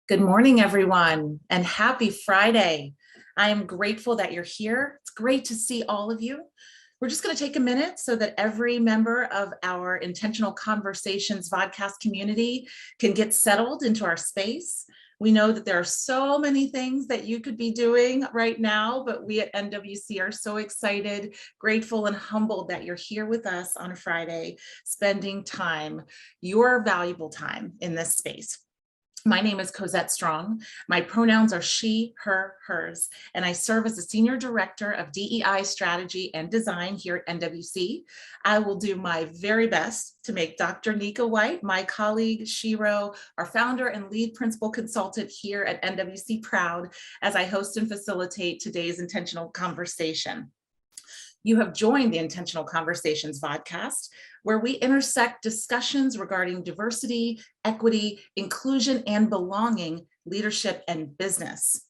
Good morning, everyone, and happy Friday. I am grateful that you're here. It's great to see all of you. We're just going to take a minute so that every member of our Intentional Conversations VodCast community can get settled into our space. We know that there are so many things that you could be doing right now, but we at NWC are so excited, grateful, and humbled that you're here with us on a Friday, spending time, your valuable time in this space. My name is Cosette Strong. My pronouns are she, her, hers, and I serve as the Senior Director of DEI Strategy and Design here at NWC. I will do my very best to make Dr. Nika White, my colleague, Shiro, our founder and lead principal consultant here at NWC proud as I host and facilitate today's intentional conversation. You have joined the Intentional Conversations VodCast, where we intersect discussions regarding diversity, equity, inclusion, and belonging, leadership, and business.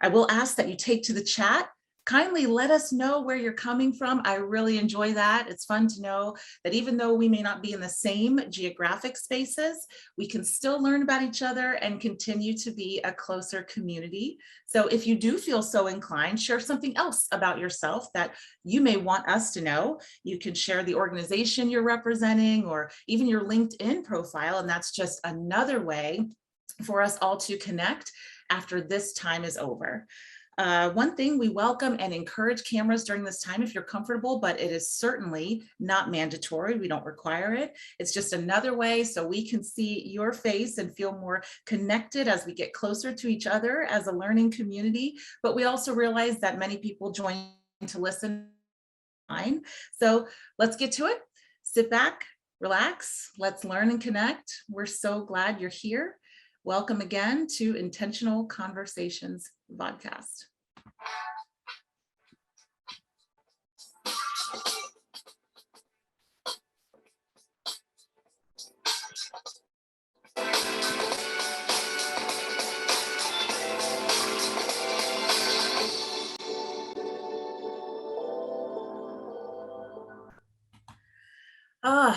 I will ask that you take to the chat. Kindly let us know where you're coming from. I really enjoy that. It's fun to know that even though we may not be in the same geographic spaces, we can still learn about each other and continue to be a closer community. So if you do feel so inclined, share something else about yourself that you may want us to know. You can share the organization you're representing or even your LinkedIn profile, and that's just another way for us all to connect after this time is over. One thing, we welcome and encourage cameras during this time if you're comfortable, but it is certainly not mandatory. We don't require it. It's just another way so we can see your face and feel more connected as we get closer to each other as a learning community. But we also realize that many people join to listen. So let's get to it. Sit back, relax, let's learn and connect. We're so glad you're here. Welcome again to Intentional Conversations VodCast.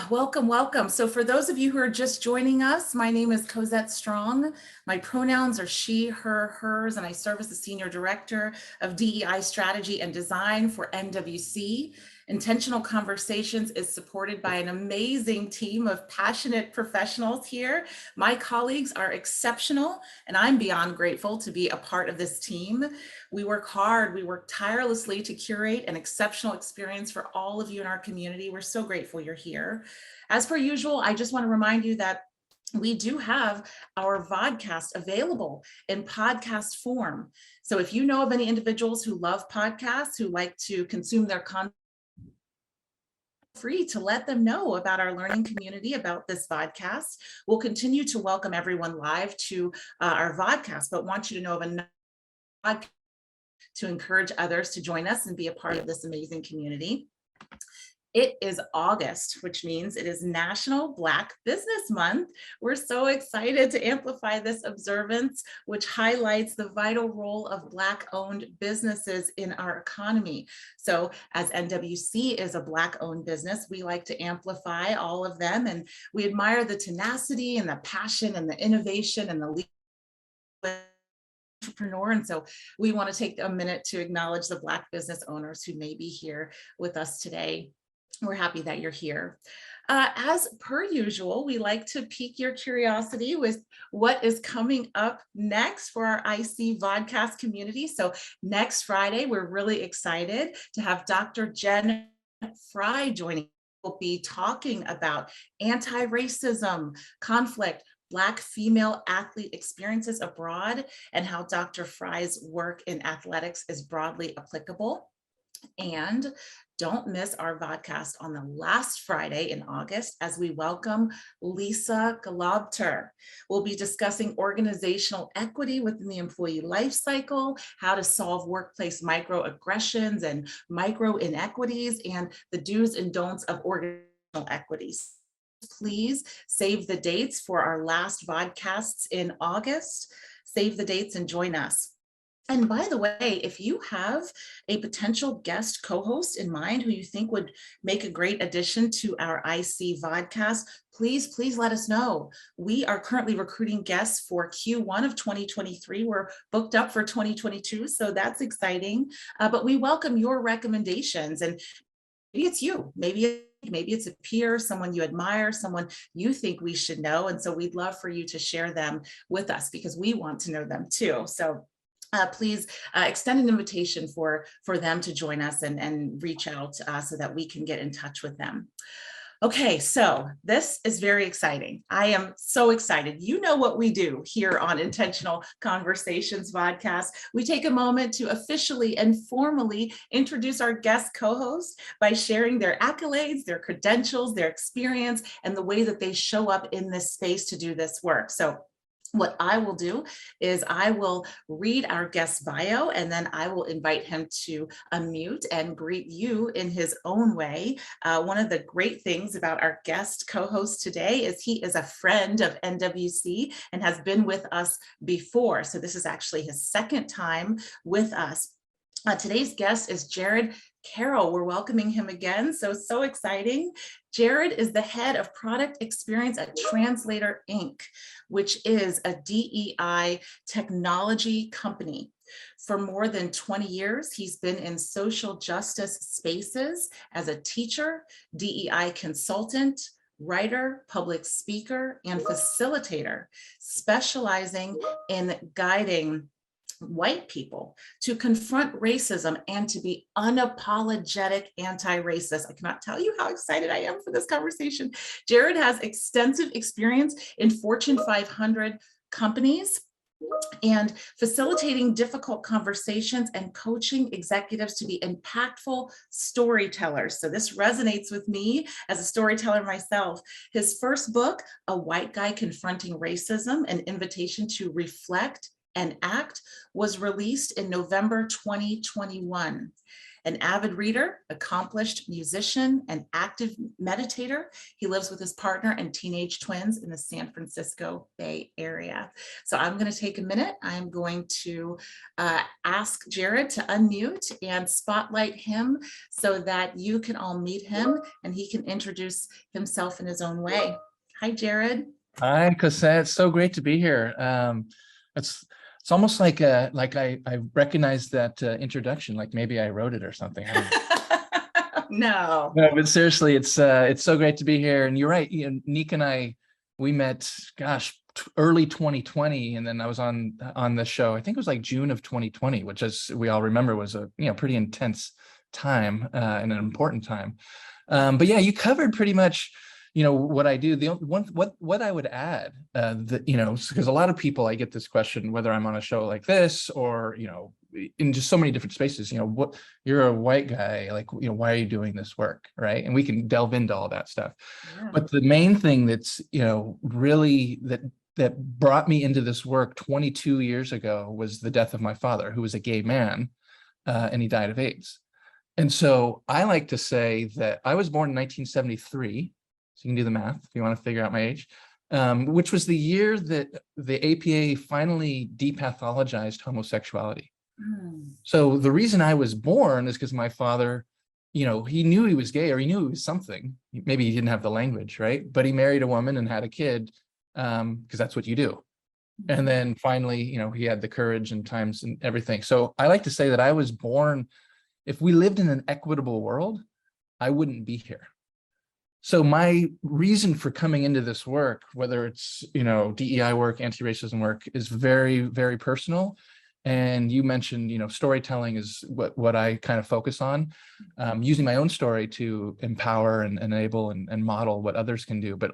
Welcome, welcome. So for those of you who are just joining us, my name is Cosette Strong. My pronouns are she, her, hers, and I serve as the Senior Director of DEI Strategy and Design for NWC. Intentional Conversations is supported by an amazing team of passionate professionals here. My colleagues are exceptional, and I'm beyond grateful to be a part of this team. We work hard, we work tirelessly to curate an exceptional experience for all of you in our community. We're so grateful you're here. As per usual, I just want to remind you that we do have our VodCast available in podcast form. So if you know of any individuals who love podcasts, who like to consume their content, free to let them know about our learning community, about this VodCast. We'll continue to welcome everyone live to our VodCast, but want you to know of another podcast to encourage others to join us and be a part of this amazing community. It is August, which means it is National Black Business Month. We're so excited to amplify this observance, which highlights the vital role of Black-owned businesses in our economy. So as NWC is a Black-owned business, we like to amplify all of them, and we admire the tenacity and the passion and the innovation and the leadership entrepreneur. And so we want to take a minute to acknowledge the Black business owners who may be here with us today. We're happy that you're here. As per usual, we like to pique your curiosity with what is coming up next for our IC VodCast community. So next Friday, we're really excited to have Dr. Jen Fry joining. We'll be talking about anti-racism, conflict, Black female athlete experiences abroad, and how Dr. Fry's work in athletics is broadly applicable. And don't miss our VodCast on the last Friday in August as we welcome Lisa Galobter. We'll be discussing organizational equity within the employee life cycle, how to solve workplace microaggressions and micro inequities, and the do's and don'ts of organizational equities. Please save the dates for our last VodCasts in August. Save the dates and join us. And by the way, if you have a potential guest co-host in mind who you think would make a great addition to our IC VodCast, please let us know. We are currently recruiting guests for Q1 of 2023. We're booked up for 2022, so that's exciting. But we welcome your recommendations, and maybe it's you, maybe it's a peer, someone you admire, someone you think we should know. And so we'd love for you to share them with us because we want to know them too. So please extend an invitation for them to join us and reach out so that we can get in touch with them. Okay, so this is very exciting. I am so excited. You know what we do here on Intentional Conversations VodCast. We take a moment to officially and formally introduce our guest co-host by sharing their accolades, their credentials, their experience, and the way that they show up in this space to do this work. So what I will do is I will read our guest bio, and then I will invite him to unmute and greet you in his own way. One of the great things about our guest co-host today is he is a friend of NWC and has been with us before. So this is actually his second time with us. Today's guest is Jared Carroll. We're welcoming him again. So exciting. Jared is the head of product experience at Translator Inc., which is a DEI technology company. For more than 20 years, he's been in social justice spaces as a teacher, DEI consultant, writer, public speaker, and facilitator, specializing in guiding white people to confront racism and to be unapologetic anti-racist. I cannot tell you how excited I am for this conversation. Jared has extensive experience in Fortune 500 companies and facilitating difficult conversations and coaching executives to be impactful storytellers. So this resonates with me as a storyteller myself. His first book, A White Guy Confronting Racism, An Invitation to Reflect and Act, was released in November 2021. An avid reader, accomplished musician, and active meditator, he lives with his partner and teenage twins in the San Francisco Bay Area. So I'm going to take a minute. I'm going to ask Jared to unmute and spotlight him so that you can all meet him and he can introduce himself in his own way. Hi, Jared. Hi, Cosette. So great to be here. It's almost like I recognize that introduction, like maybe I wrote it or something. I don't know. No, but seriously, it's so great to be here. And you're right. You know, Nika and I, we met, gosh, early 2020, and then I was on the show. I think it was like June of 2020, which, as we all remember, was a pretty intense time and an important time. But yeah, you covered pretty much what I do. The what I would add, because a lot of people, I get this question whether I'm on a show like this or in just so many different spaces. What, you're a white guy, like, why are you doing this work, right? And we can delve into all that stuff. Yeah. But the main thing that's really that brought me into this work 22 years ago was the death of my father, who was a gay man, and he died of AIDS. And so I like to say that I was born in 1973. So you can do the math if you want to figure out my age, which was the year that the APA finally depathologized homosexuality. So the reason I was born is because my father, he knew he was gay, or he knew he was something. Maybe he didn't have the language, right? But he married a woman and had a kid because that's what you do. And then finally, he had the courage and times and everything. So I like to say that I was born, if we lived in an equitable world, I wouldn't be here. So my reason for coming into this work, whether it's, DEI work, anti-racism work, is very, very personal. And you mentioned, storytelling is what I kind of focus on, using my own story to empower and enable and model what others can do, but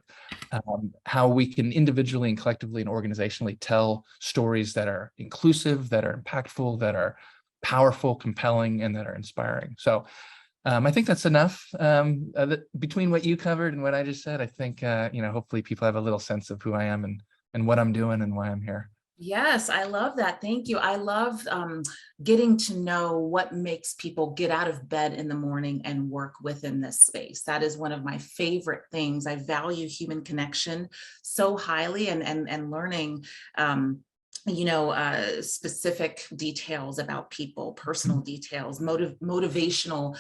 how we can individually and collectively and organizationally tell stories that are inclusive, that are impactful, that are powerful, compelling, and that are inspiring. So I think that's enough. Between what you covered and what I just said, I think, hopefully people have a little sense of who I am and what I'm doing and why I'm here. Yes, I love that. Thank you. I love getting to know what makes people get out of bed in the morning and work within this space. That is one of my favorite things. I value human connection so highly, and learning specific details about people, personal details, motivational,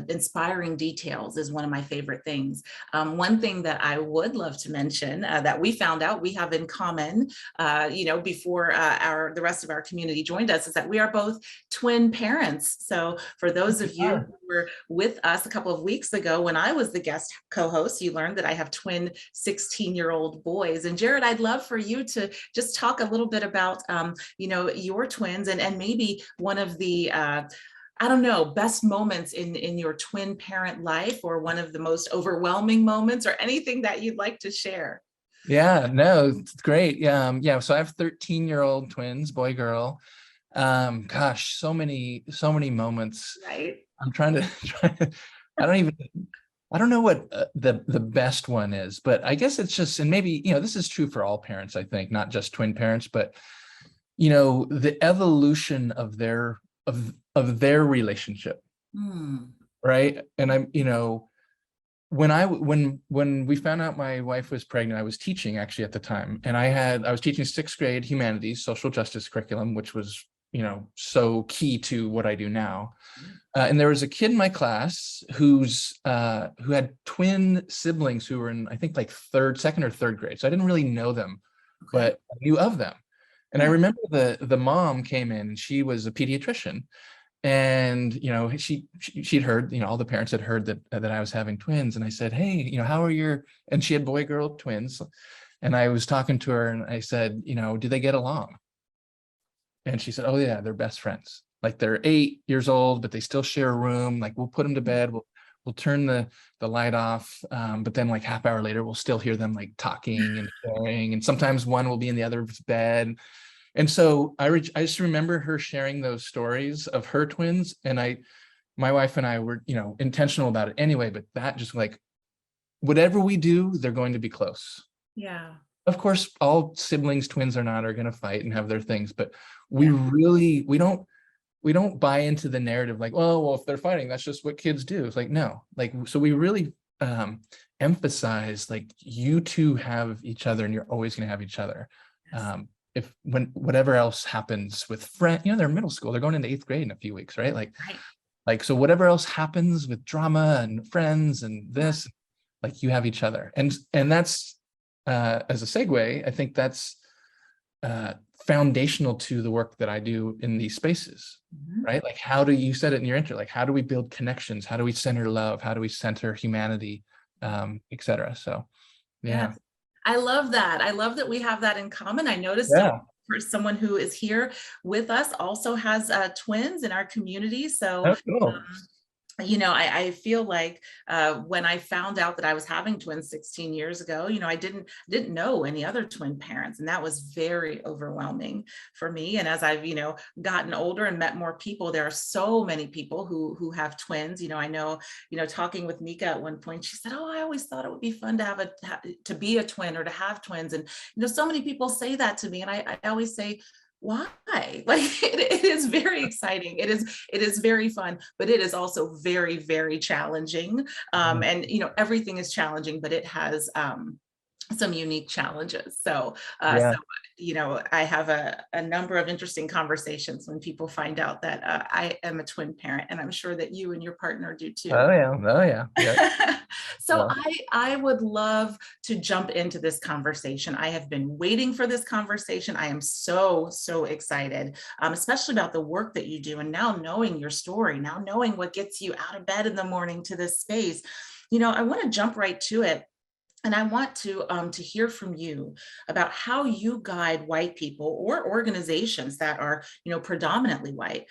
inspiring details is one of my favorite things. One thing that I would love to mention that we found out we have in common, before the rest of our community joined us, is that we are both twin parents. So for those of you who were with us a couple of weeks ago when I was the guest co-host, you learned that I have twin 16-year-old boys. And Jared, I'd love for you to just talk a little bit about your twins and maybe one of the best moments in your twin parent life, or one of the most overwhelming moments, or anything that you'd like to share. Yeah, no, it's great. So I have 13-year-old twins, boy, girl. Gosh, so many moments. Right. I'm trying to I don't know what the best one is, but I guess it's just, and maybe, this is true for all parents, I think, not just twin parents, but, the evolution of their relationship. Right. And when we found out my wife was pregnant, I was teaching actually at the time, and I was teaching 6th grade humanities, social justice curriculum, which was, so key to what I do now. And there was a kid in my class who had twin siblings who were in, I think, like 2nd or 3rd grade. So I didn't really know them, but I knew of them. And I remember the mom came in, and she was a pediatrician. And, she'd heard, all the parents had heard that I was having twins. And I said, hey, how are and she had boy, girl twins. And I was talking to her and I said, do they get along? And she said, oh yeah, they're best friends. Like, they're 8 years old, but they still share a room. Like, we'll put them to bed. We'll turn the light off. But then like half hour later, we'll still hear them like talking and sharing. And sometimes one will be in the other's bed. And so I just remember her sharing those stories of her twins. And my wife and I were, intentional about it anyway, but that just like, whatever we do, they're going to be close. Yeah. Of course, all siblings, twins or not, are going to fight and have their things, but we don't buy into the narrative like, well, if they're fighting, that's just what kids do. It's like, no, like, so we really emphasize, like, you two have each other and you're always going to have each other. When whatever else happens with friends, they're in middle school, they're going into 8th grade in a few weeks, right? Like, so whatever else happens with drama and friends and this, like, you have each other. And that's, as a segue, I think that's foundational to the work that I do in these spaces, right? Like, you said it in your intro, like, how do we build connections? How do we center love? How do we center humanity, et cetera? So, yeah. I love that. I love that we have that in common. I noticed for someone who is here with us also has twins in our community. So, cool. I feel like when I found out that I was having twins 16 years ago, I didn't know any other twin parents, and that was very overwhelming for me. And as I've, gotten older and met more people, there are so many people who have twins. I know, talking with Nika at one point, she said, "Oh, I always thought it would be fun to be a twin or to have twins." And so many people say that to me, and I always say, why? Like, it is very exciting. It is very fun, but it is also very, very challenging. And everything is challenging, but it has some unique challenges. So I have a number of interesting conversations when people find out that I am a twin parent, and I'm sure that you and your partner do too. Oh yeah. So I would love to jump into this conversation. I have been waiting for this conversation. I am so excited, especially about the work that you do, and now knowing your story, now knowing what gets you out of bed in the morning to this space. I want to jump right to it. And I want to hear from you about how you guide white people or organizations that are, predominantly white,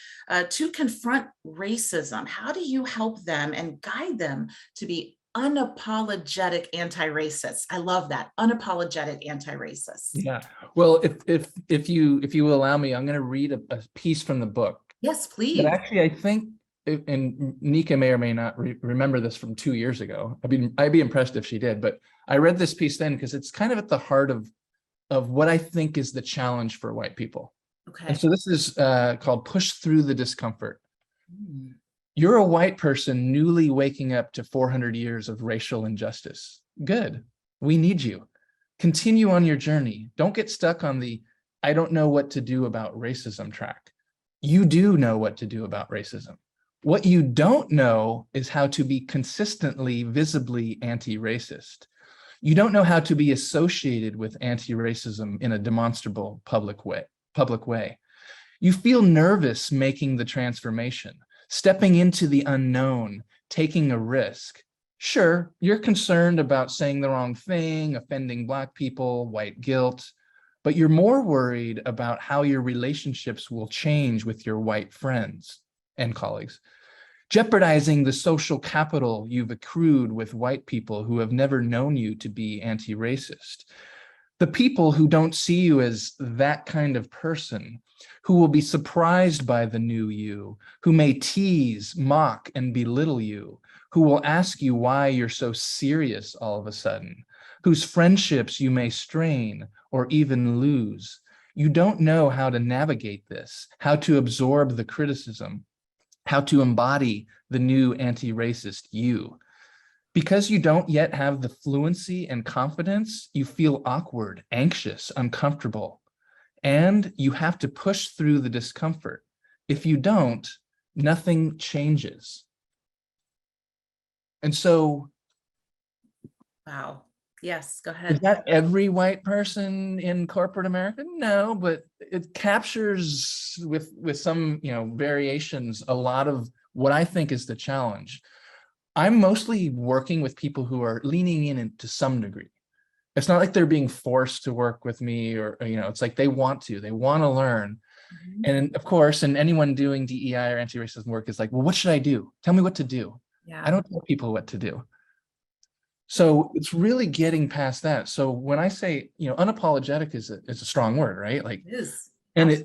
to confront racism. How do you help them and guide them to be unapologetic anti-racists? I love that, unapologetic anti-racists. Yeah. Well, if you will allow me, I'm going to read a piece from the book. Yes, please. But actually, I think, and Nika may or may not remember this from 2 years ago. I'd be impressed if she did, but I read this piece then because it's kind of at the heart of what I think is the challenge for white people. Okay. And so this is called Push Through the Discomfort. You're a white person newly waking up to 400 years of racial injustice. Good. We need you. Continue on your journey. Don't get stuck on the I don't know what to do about racism track. You do know what to do about racism. What you don't know is how to be consistently, visibly anti-racist. You don't know how to be associated with anti-racism in a demonstrable public way. You feel nervous making the transformation, stepping into the unknown, taking a risk. Sure, you're concerned about saying the wrong thing, offending Black people, white guilt, but you're more worried about how your relationships will change with your white friends and colleagues, jeopardizing the social capital you've accrued with white people who have never known you to be anti-racist. The people who don't see you as that kind of person, who will be surprised by the new you, who may tease, mock, and belittle you, who will ask you why you're so serious all of a sudden, whose friendships you may strain or even lose. You don't know how to navigate this, how to absorb the criticism, how to embody the new anti-racist you. Because you don't yet have the fluency and confidence, you feel awkward, anxious, uncomfortable, and you have to push through the discomfort. If you don't, nothing changes. And so, wow. Yes, go ahead. is that every white person in corporate America? No, but it captures with some, variations, a lot of what I think is the challenge. I'm mostly working with people who are leaning in to some degree. It's not like they're being forced to work with me or, it's like they want to learn. Mhm. And of course, and anyone doing DEI or anti-racism work is like, well, what should I do? Tell me what to do. Yeah. I don't tell people what to do. So it's really getting past that. So when I say, unapologetic is a strong word, right? Like, It is. and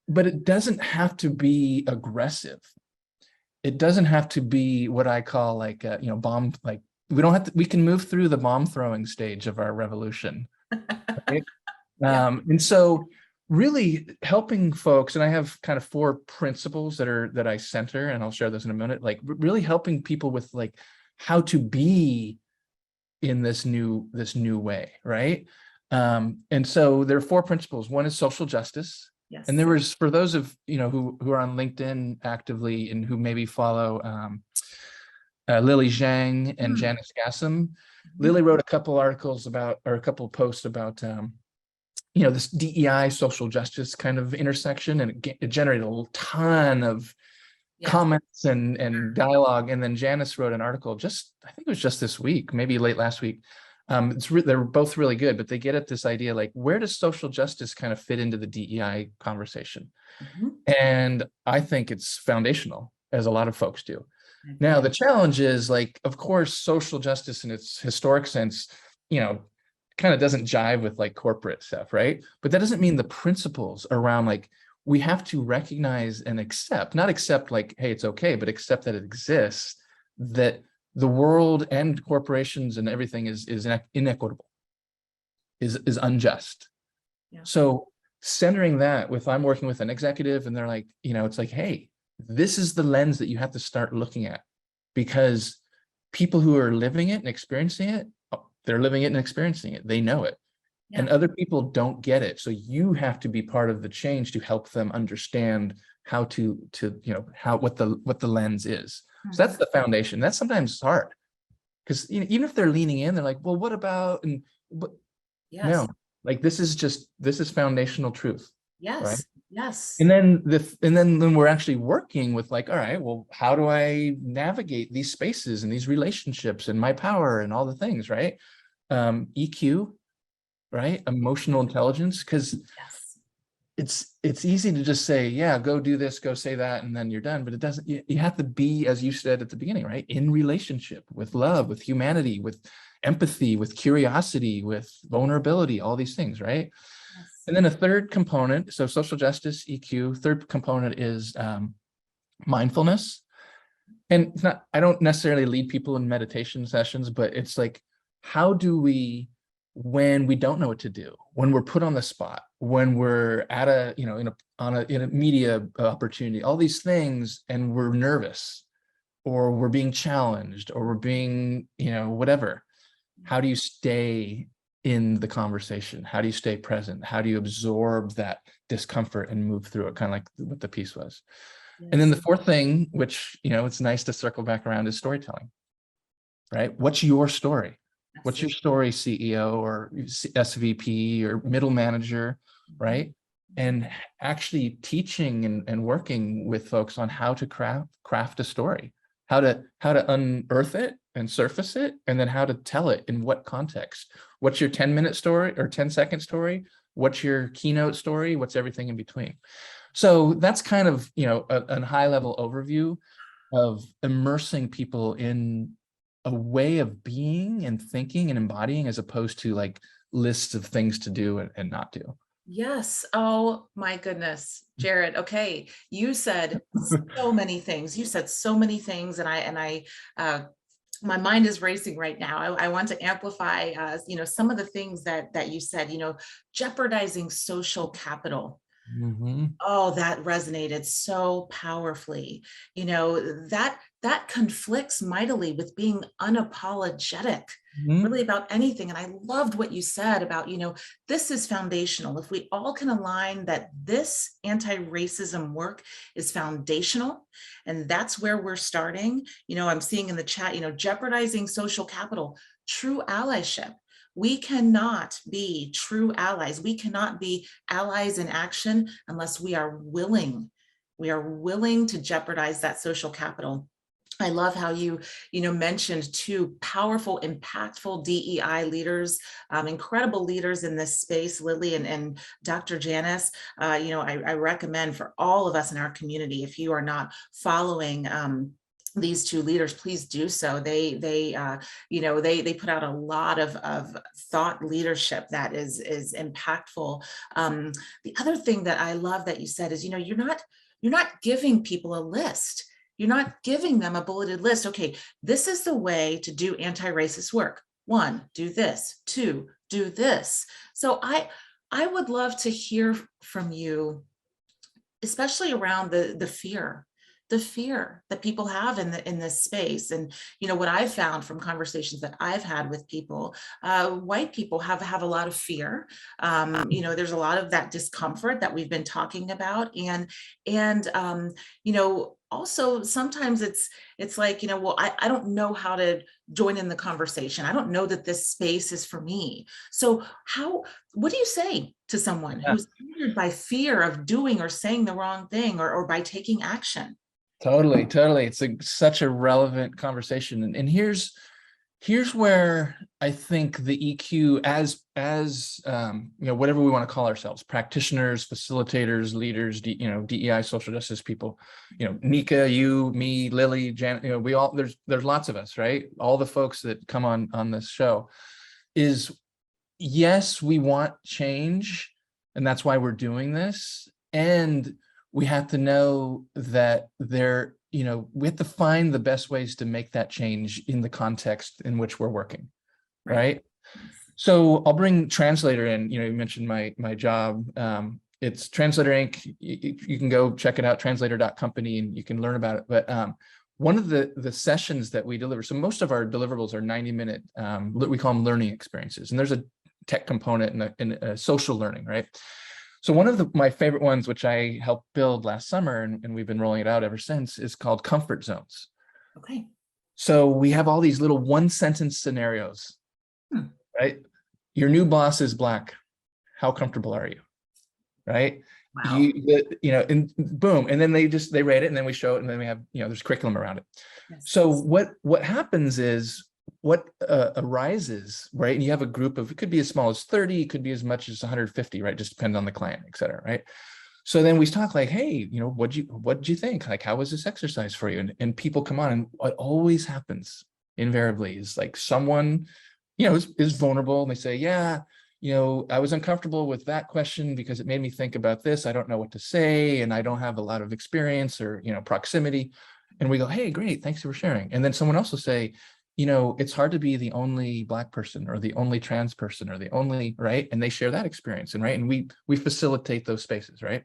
but it doesn't have to be aggressive. It doesn't have to be what I call like, bomb, like we can move through the bomb throwing stage of our revolution. Right? Yeah. And so really helping folks, and I have kind of 4 principles that I center, and I'll share those in a minute, like really helping people with like how to be in this new way, right? And so there are 4 principles. One is social justice. Yes. And there was, for those of who are on LinkedIn actively and who maybe follow Lily Zhang and Janice Gassam, Lily wrote a couple articles about, or a couple posts about this DEI social justice kind of intersection, and it generated a ton of comments and dialogue. And then Janice wrote an article I think it was just this week, maybe late last week. They're both really good, but they get at this idea, like, where does social justice kind of fit into the DEI conversation? And I think it's foundational, as a lot of folks do. Now, the challenge is, like, of course, social justice in its historic sense, kind of doesn't jive with like corporate stuff, right? But that doesn't mean the principles around, like, we have to recognize and accept, not accept like, hey, it's okay, but accept that it exists, that the world and corporations and everything is inequitable, is unjust. Yeah. So centering that with, I'm working with an executive and they're like, it's like, hey, this is the lens that you have to start looking at, because people who are living it and experiencing it, they're living it and experiencing it. They know it. Yeah. And other people don't get it. So you have to be part of the change to help them understand how what the lens is. So that's the foundation. That's sometimes hard, because even if they're leaning in, they're like, well, what about, no, like, this is foundational truth. Yes. Right? Yes. And then we're actually working with, like, all right, well, how do I navigate these spaces and these relationships and my power and all the things, right? EQ, right? Emotional intelligence, because it's easy to just say, yeah, go do this, go say that, and then you're done. But it doesn't, you have to be, as you said at the beginning, right? In relationship with love, with humanity, with empathy, with curiosity, with vulnerability, all these things, right? Yes. And then a third component, so social justice, EQ, third component is mindfulness. And it's not, I don't necessarily lead people in meditation sessions, but it's like, how do we, when we don't know what to do, when we're put on the spot, when we're at a, in a media opportunity, all these things, and we're nervous, or we're being challenged, or we're being, whatever, how do you stay in the conversation? How do you stay present? How do you absorb that discomfort and move through it? Kind of like what the piece was. Yes. And then the fourth thing, which, it's nice to circle back around, is storytelling, right? What's your story? What's your story, CEO or SVP or middle manager, right? And actually teaching and working with folks on how to craft a story, how to unearth it and surface it, and then how to tell it in what context. What's your 10-minute story or 10-second story? What's your keynote story? What's everything in between? So that's kind of, a high-level overview of immersing people in a way of being and thinking and embodying, as opposed to like lists of things to do and not do. Yes. Oh my goodness, Jared. Okay. You said so many things. You said so many things. My mind is racing right now. I want to amplify, some of the things that you said, jeopardizing social capital. Mm-hmm. Oh, that resonated so powerfully. That conflicts mightily with being unapologetic, Mm-hmm. really about anything. And I loved what you said about, this is foundational. If we all can align that this anti-racism work is foundational, and that's where we're starting. I'm seeing in the chat, jeopardizing social capital, true allyship. We cannot be true allies. We cannot be allies in action unless we are willing. We are willing to jeopardize that social capital. I love how you mentioned two powerful, impactful DEI leaders, incredible leaders in this space, Lily and Dr. Janice. I recommend for all of us in our community, if you are not following these two leaders, please do so. They put out a lot of thought leadership that is impactful. The other thing that I love that you said is, you're not giving people a list. You're not giving them a bulleted list. Okay, this is the way to do anti-racist work. 1, do this. 2, do this. So I would love to hear from you, especially around the fear that people have in this space. And what I've found from conversations that I've had with people, white people have a lot of fear. There's a lot of that discomfort that we've been talking about, and also sometimes it's like, well, I don't know how to join in the conversation. I don't know that this space is for me. So what do you say to someone who's hindered by fear of doing or saying the wrong thing, or by taking action? Totally. It's such a relevant conversation. And here's where I think the EQ, as whatever we want to call ourselves, practitioners, facilitators, leaders, DEI, social justice people, Nika, you, me, Lily, Janet, we all, there's lots of us, right? All the folks that come on this show, is yes, we want change, and that's why we're doing this. And we have to know that we have to find the best ways to make that change in the context in which we're working, right? So I'll bring Translator in. You mentioned my job. It's Translator Inc. You can go check it out, translator.company, and you can learn about it. But one of the sessions that we deliver, so most of our deliverables are 90-minute, we call them learning experiences. And there's a tech component and a social learning, right? So one of my favorite ones, which I helped build last summer, and we've been rolling it out ever since, is called Comfort Zones. Okay. So we have all these little one-sentence scenarios, right? Your new boss is Black. How comfortable are you? Right? Wow. And boom, and then they rate it, and then we show it, and then we have, there's curriculum around it. Yes. So what happens is, what arises, right? And you have a group of, it could be as small as 30, it could be as much as 150, right? Just depends on the client, et cetera, right? So then we talk like, hey, what'd you think? Like, how was this exercise for you? And people come on, and what always happens invariably is like someone, is vulnerable, and they say, yeah, I was uncomfortable with that question because it made me think about this. I don't know what to say, and I don't have a lot of experience or, proximity. And we go, hey, great, thanks for sharing. And then someone else will say, it's hard to be the only Black person or the only trans person or the only, right? And they share that experience, and right. And we facilitate those spaces, right?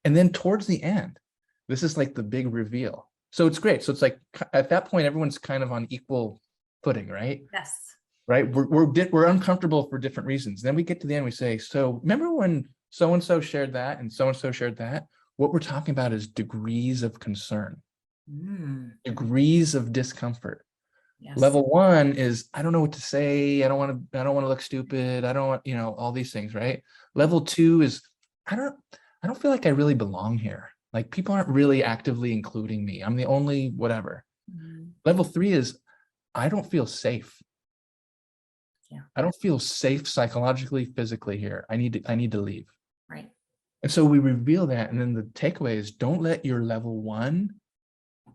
And then towards the end, this is like the big reveal. So it's great. So it's like at that point, everyone's kind of on equal footing, right? Yes. right? We're uncomfortable for different reasons. Then we get to the end, we say, so remember when so-and-so shared that and so-and-so shared that? What we're talking about is degrees of concern, degrees of discomfort. Yes. Level 1 is, I don't know what to say. I don't want to look stupid. I don't want, all these things, right? Level 2 is, I don't feel like I really belong here. Like people aren't really actively including me. I'm the only whatever. Level 3 is, I don't feel safe. Yeah. I don't feel safe psychologically, physically here. I need to leave. Right. And so we reveal that. And then the takeaway is, don't let your level 1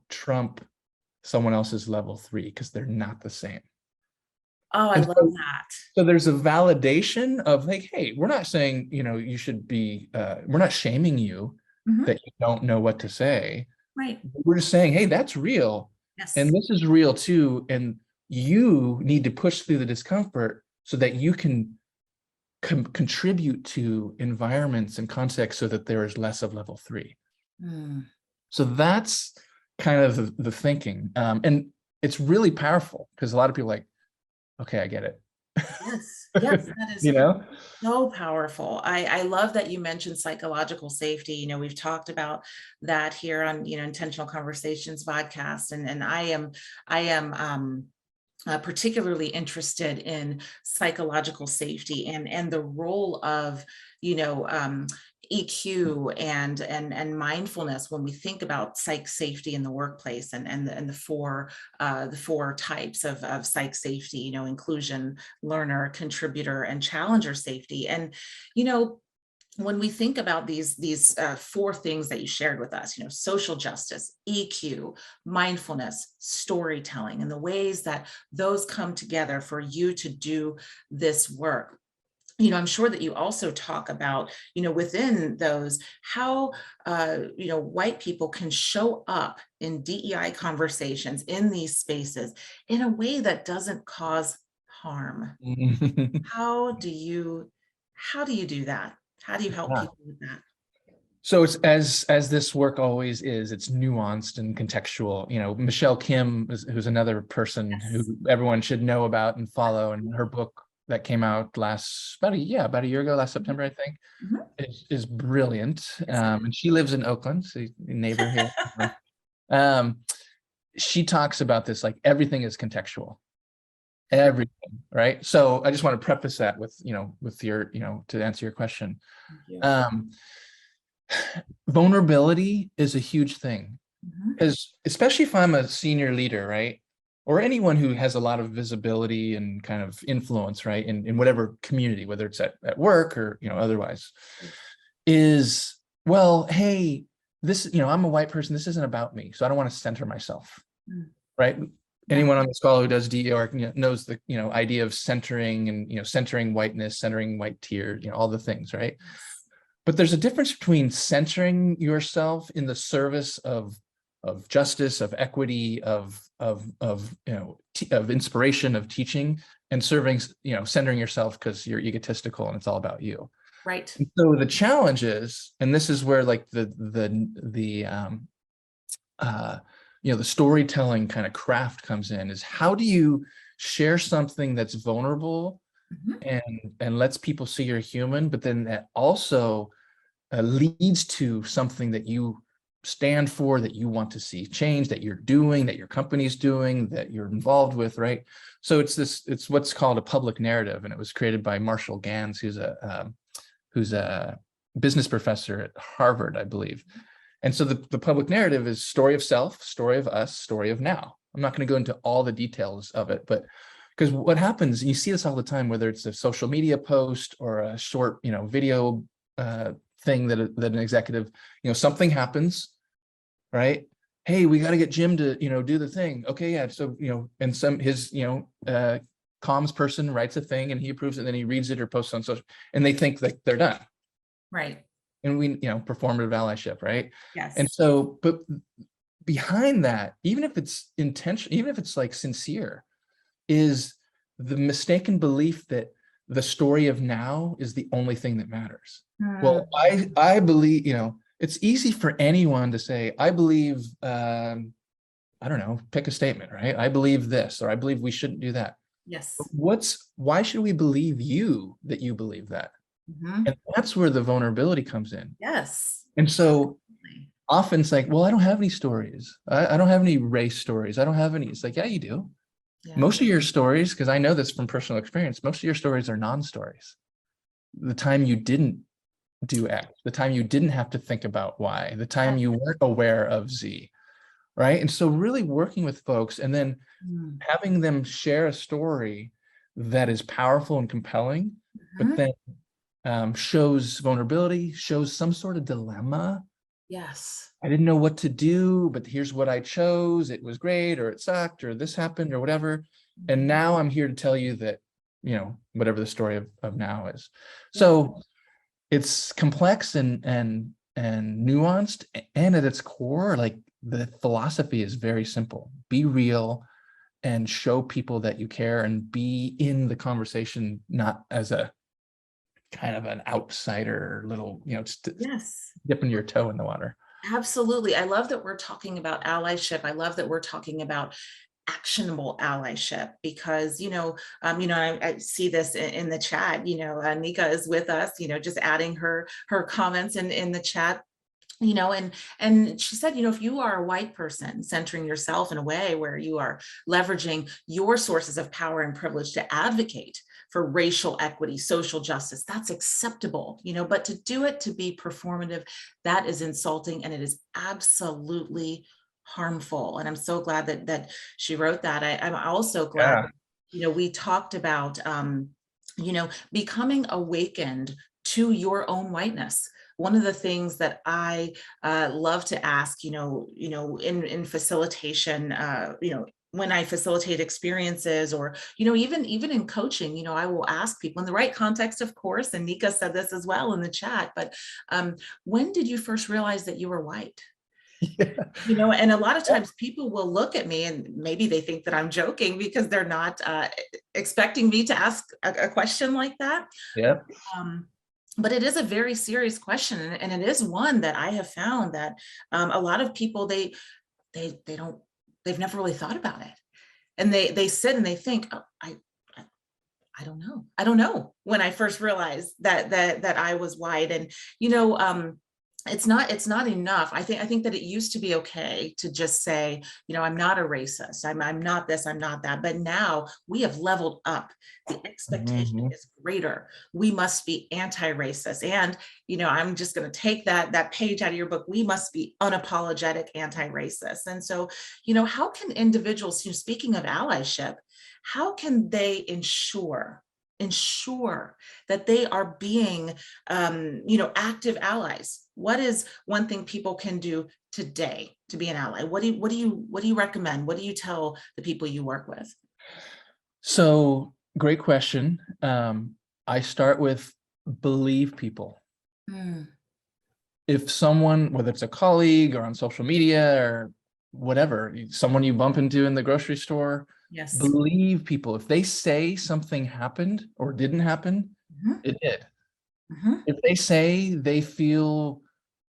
trump someone else's level 3, because they're not the same. Oh, I love that. So there's a validation of like, hey, we're not saying, you should be, we're not shaming you that you don't know what to say. Right. We're just saying, hey, that's real. Yes. And this is real too. And you need to push through the discomfort so that you can contribute to environments and contexts so that there is less of level 3. So that's kind of the thinking. And it's really powerful because a lot of people are like, okay, I get it. Yes, yes, that is so powerful. I love that you mentioned psychological safety. We've talked about that here on, Intentional Conversations VodCast, and I am particularly interested in psychological safety and the role of, EQ and mindfulness when we think about psych safety in the workplace and the four types of psych safety, inclusion, learner, contributor, and challenger safety. And when we think about these four things that you shared with us, social justice, EQ, mindfulness, storytelling, and the ways that those come together for you to do this work. I'm sure that you also talk about, within those, how, white people can show up in DEI conversations in these spaces in a way that doesn't cause harm. How do you do that? How do you help people with that? So it's as this work always is, it's nuanced and contextual. Michelle Kim, who's another person who everyone should know about and follow, and her book that came out about a year ago, last September, I think, is brilliant. And she lives in Oakland, so a neighbor here. She talks about this, like everything is contextual. Everything, right? So I just want to preface that with your, to answer your question. Vulnerability is a huge thing, because especially if I'm a senior leader, right? Or anyone who has a lot of visibility and kind of influence, right? In whatever community, whether it's at work or, otherwise, is, well, hey, this, I'm a white person. This isn't about me. So I don't want to center myself, right? Anyone on this call who does DEI work, knows the, idea of centering and, centering whiteness, centering white tier, all the things, right? But there's a difference between centering yourself in the service of justice, of equity, of inspiration, of teaching, and serving, centering yourself because you're egotistical and it's all about you. Right. And so the challenge is, and this is where like the storytelling kind of craft comes in, is how do you share something that's vulnerable and lets people see you're human, but then that also leads to something that you stand for, that you want to see change, that you're doing, that your company's doing, that you're involved with, right? So it's what's called a public narrative, and it was created by Marshall Gans, who's a business professor at Harvard, I believe. And so the public narrative is story of self, story of us, story of now. I'm not going to go into all the details of it, but because what happens, and you see this all the time, whether it's a social media post or a short, video thing that an executive, something happens, right? Hey, we got to get Jim to, do the thing. Okay, yeah. So, and his, comms person writes a thing and he approves it, and then he reads it or posts on social, and they think that they're done. Right. And we, performative allyship, right? Yes. And so, but behind that, even if it's intentional, even if it's like sincere, is the mistaken belief that the story of now is the only thing that matters. Well, I believe, it's easy for anyone to say, I believe, I don't know, pick a statement, right? I believe this, or I believe we shouldn't do that. Yes. Why should we believe you that you believe that? Mhm. And that's where the vulnerability comes in. Yes. And so Absolutely. often it's like, well, I don't have any stories. I don't have any race stories. I don't have any. It's like, yeah, you do. Yeah. Most of your stories, because I know this from personal experience, most of your stories are non-stories. The time you didn't do X, the time you didn't have to think about Y, the time you weren't aware of Z, right? And so really working with folks and then Mm. having them share a story that is powerful and compelling, but Mhm. then shows vulnerability, shows some sort of dilemma. Yes. I didn't know what to do, but here's what I chose. It was great, or it sucked, or this happened, or whatever. And Mhm. now I'm here to tell you that, whatever the story of now is. Yeah. So it's complex and nuanced, and at its core, like the philosophy is very simple. Be real and show people that you care and be in the conversation, not as a kind of an outsider little, just Yes. dipping your toe in the water. Absolutely. I love that we're talking about allyship. I love that we're talking about actionable allyship because I see this in the chat. Nika is with us, just adding her comments in the chat. And she said, if you are a white person centering yourself in a way where you are leveraging your sources of power and privilege to advocate for racial equity, social justice, that's acceptable, but to do it to be performative, that is insulting and it is absolutely harmful. And I'm so glad that she wrote that. I'm also glad, Yeah. we talked about, becoming awakened to your own whiteness. One of the things that I love to ask, in facilitation, when I facilitate experiences or, even in coaching, I will ask people in the right context, of course, and Nika said this as well in the chat, but when did you first realize that you were white? Yeah. And a lot of times people will look at me and maybe they think that I'm joking because they're not expecting me to ask a question like that. Yeah. Um, but it is a very serious question, and it is one that I have found that a lot of people they've never really thought about it, and they sit and they think, oh, I don't know. I don't know when I first realized that I was white. And it's not enough. I think that it used to be okay to just say, I'm not a racist. I'm not this, I'm not that. But now we have leveled up. The expectation Mhm. is greater. We must be anti-racist. And I'm just going to take that page out of your book. We must be unapologetic anti-racist. And so, how can individuals, speaking of allyship, how can they ensure that they are being active allies? What is one thing people can do today to be an ally? What do you recommend? What do you tell the people you work with? So great question. I start with believe people. Mm, If someone, whether it's a colleague or on social media or whatever, someone you bump into in the grocery store, yes. believe people. If they say something happened or didn't happen, Mhm, it did. mhm. If they say they feel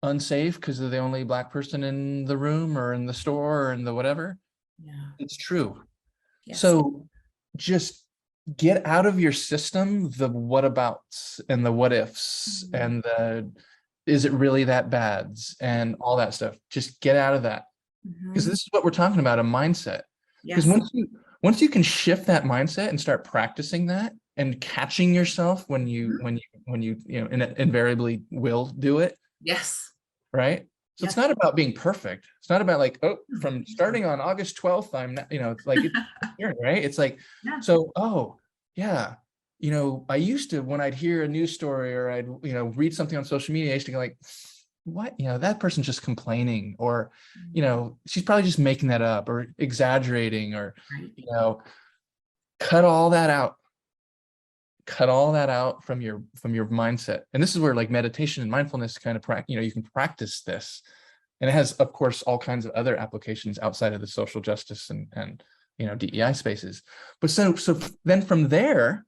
unsafe because they're the only Black person in the room or in the store or in the whatever, Yeah. it's true. Yes. So just get out of your system the whatabouts and the what ifs Mhm, and the is it really that bad and all that stuff. Just get out of that, because mhm. this is what we're talking about, a mindset. Because Yes. once you can shift that mindset and start practicing that and catching yourself when you Mhm. invariably will do it, Yes. right? So it's Yes. not about being perfect. It's not about like, oh, Mm. from starting on August 12th, I'm not, like it's right. It's like, Yeah. so, oh, yeah. I used to, when I'd hear a news story or I'd, read something on social media, I used to go like, what, that person's just complaining, or, she's probably just making that up or exaggerating, or, Right. cut all that out. Cut all that out from your mindset. And this is where like meditation and mindfulness kind of practice, you can practice this. And it has, of course, all kinds of other applications outside of the social justice and DEI spaces. But so then from there,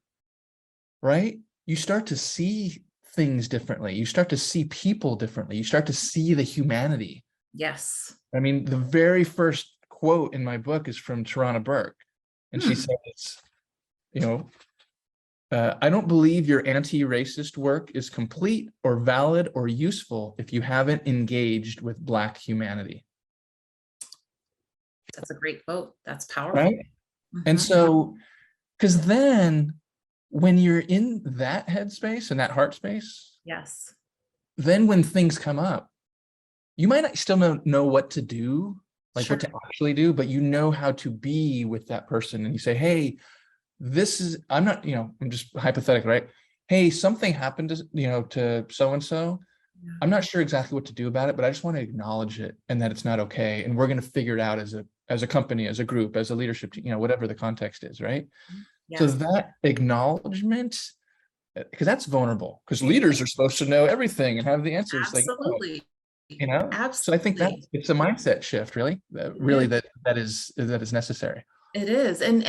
right, you start to see things differently. You start to see people differently. You start to see the humanity. Yes. I mean, the very first quote in my book is from Tarana Burke. And she Hmm. says, I don't believe your anti-racist work is complete or valid or useful if you haven't engaged with Black humanity. That's a great quote. That's powerful. Right? And so, because then when you're in that headspace and that heart space, yes, then when things come up, you might not still know what to do, like what to actually do, but you know how to be with that person. And you say, hey, this is, I'm not, I'm just hypothetical, right? Hey, something happened to so-and-so. I'm not sure exactly what to do about it, but I just want to acknowledge it and that it's not okay. And we're going to figure it out as a company, as a group, as a leadership team, whatever the context is, right? Yes. So that acknowledgement, because that's vulnerable, because leaders are supposed to know everything and have the answers. Absolutely. Absolutely. So I think it's a mindset shift, really, that is necessary. It is. And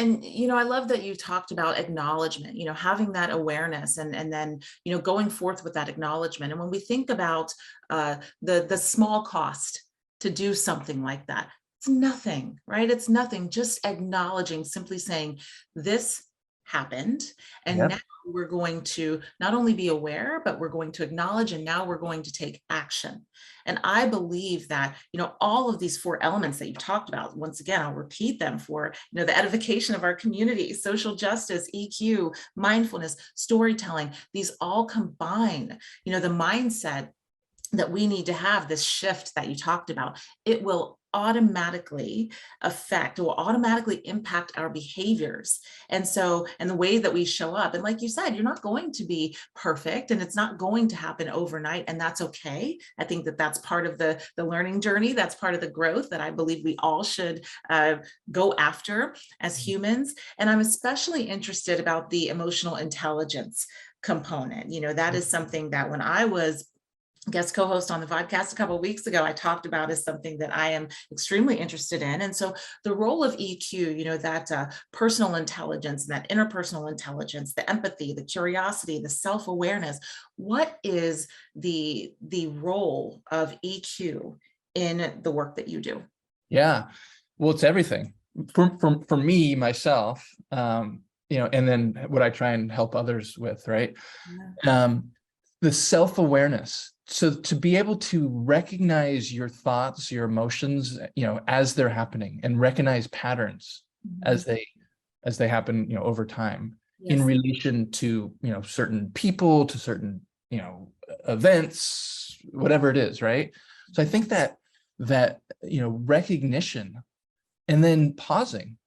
I love that you talked about acknowledgement, having that awareness and then, going forth with that acknowledgement. And when we think about the small cost to do something like that, it's nothing, right? It's nothing, just acknowledging, simply saying this happened. And now we're going to not only be aware, but we're going to acknowledge, and now we're going to take action. And I believe that, all of these 4 elements that you talked about, once again, I'll repeat them for, the edification of our community, social justice, EQ, mindfulness, storytelling, these all combine, the mindset that we need to have, this shift that you talked about. It will automatically impact our behaviors. And the way that we show up. And like you said, you're not going to be perfect, and it's not going to happen overnight. And that's okay. I think that that's part of the learning journey. That's part of the growth that I believe we all should go after as humans. And I'm especially interested about the emotional intelligence component. That is something that when I was guest co-host on the VodCast a couple of weeks ago, I talked about as something that I am extremely interested in. And so the role of EQ, that personal intelligence, that interpersonal intelligence, the empathy, the curiosity, the self-awareness, what is the role of EQ in the work that you do? Yeah, well, it's everything. For me, myself, and then what I try and help others with, right? Yeah. The self-awareness. So to be able to recognize your thoughts, your emotions, as they're happening, and recognize patterns as they happen, over time, in relation to, certain people, to certain, events, whatever it is, right? So I think that recognition, and then pausing,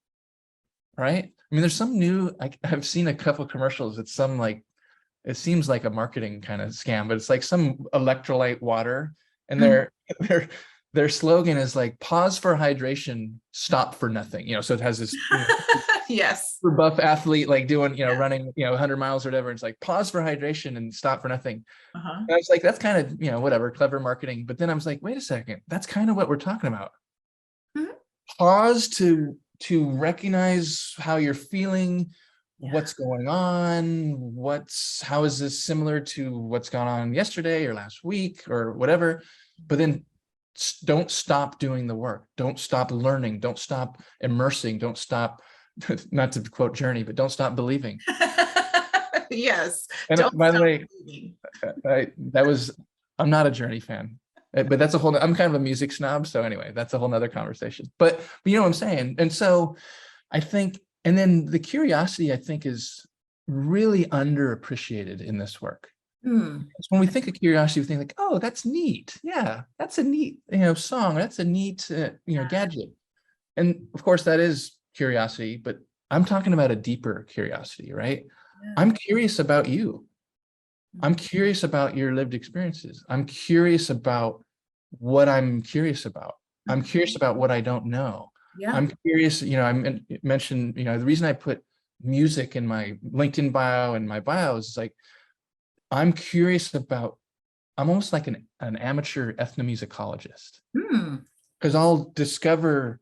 right? I mean, there's some new, I've seen a couple of commercials. It's some it seems like a marketing kind of scam, but it's like some electrolyte water, and their slogan is like, pause for hydration, stop for nothing. So it has this yes, buff athlete doing running 100 miles or whatever. It's like, pause for hydration and stop for nothing. And I was like, that's kind of whatever, clever marketing. But then I was like, wait a second, that's kind of what we're talking about. Pause to recognize how you're feeling. What's going on? How is this similar to what's gone on yesterday or last week or whatever? But then don't stop doing the work. Don't stop learning. Don't stop immersing. Don't stop, not to quote Journey, but don't stop believing. Yes. And by the way, I'm not a Journey fan, but that's I'm kind of a music snob. So anyway, that's a whole nother conversation, but you know what I'm saying? And so I think, and then the curiosity, I think, is really underappreciated in this work. When we think of curiosity, we think like, oh, that's neat. Yeah, that's a neat, song. That's a neat, gadget. And of course, that is curiosity, but I'm talking about a deeper curiosity, right? Yeah. I'm curious about you. I'm curious about your lived experiences. I'm curious about what I'm curious about. I'm curious about what I don't know. Yeah. I'm curious, I mentioned, the reason I put music in my LinkedIn bio and my bios is like, I'm curious about, I'm almost like an amateur ethnomusicologist, because I'll discover